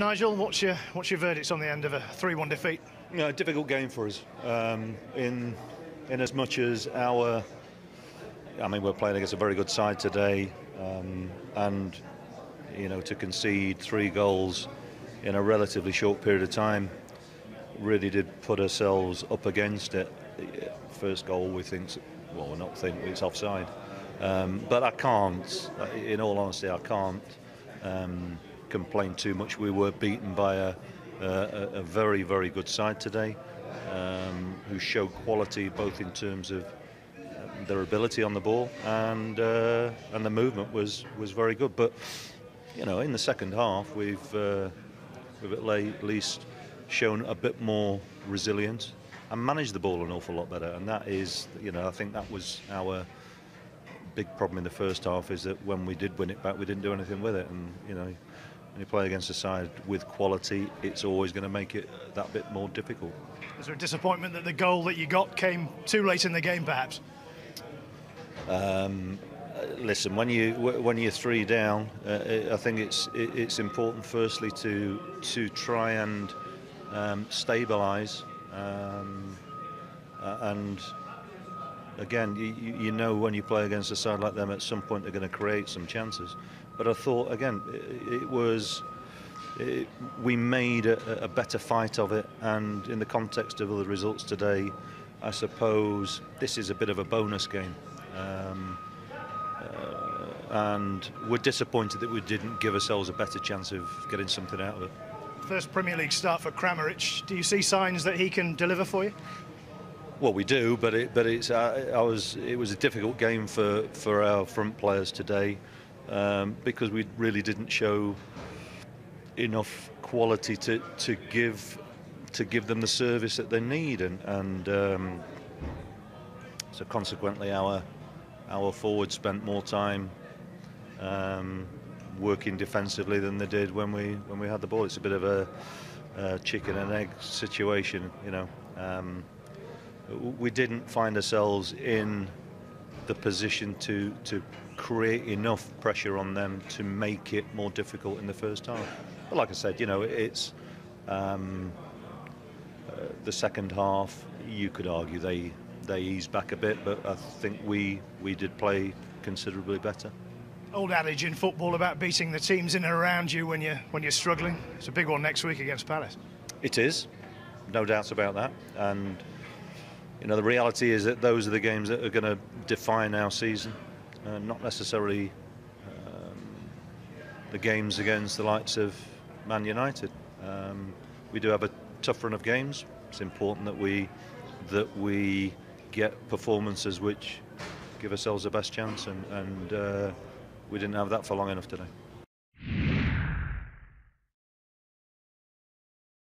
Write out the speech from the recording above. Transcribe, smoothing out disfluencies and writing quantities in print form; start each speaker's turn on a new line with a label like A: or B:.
A: Nigel, what's your verdict on the end of a 3-1 defeat?
B: Yeah, a difficult game for us. In as much as we're playing against a very good side today, and to concede 3 goals in a relatively short period of time really did put ourselves up against it. First goal, it's offside. But I can't, in all honesty, complain too much. We were beaten by a very, very good side today, who showed quality both in terms of their ability on the ball and the movement was very good. But in the second half, we've at least shown a bit more resilience and managed the ball an awful lot better. And that is, I think that was our big problem in the first half, is that when we did win it back, we didn't do anything with it. And when you play against a side with quality, it's always going to make it that bit more difficult.
A: Is there a disappointment that the goal that you got came too late in the game, perhaps?
B: Listen, when you're 3 down, I think it's important, firstly, to try and stabilise, and again, when you play against a side like them, at some point they're going to create some chances. But I thought, again, we made a better fight of it, and in the context of the results today, I suppose this is a bit of a bonus game. And we're disappointed that we didn't give ourselves a better chance of getting something out of it.
A: First Premier League start for Kramaric. Do you see signs that he can deliver for you?
B: Well, we do, but it was a difficult game for our front players today, because we really didn't show enough quality to give them the service that they need, and so consequently our forwards spent more time working defensively than they did when we had the ball. It's a bit of a chicken and egg situation, We didn't find ourselves in the position to create enough pressure on them to make it more difficult in the first half. But like I said, it's the second half. You could argue they eased back a bit, but I think we did play considerably better.
A: Old adage in football about beating the teams in and around you when you're struggling. It's a big one next week against Palace.
B: It is, no doubt about that. And the reality is that those are the games that are going to define our season, not necessarily the games against the likes of Man United. We do have a tough run of games. It's important that we get performances which give ourselves the best chance, and we didn't have that for long enough today.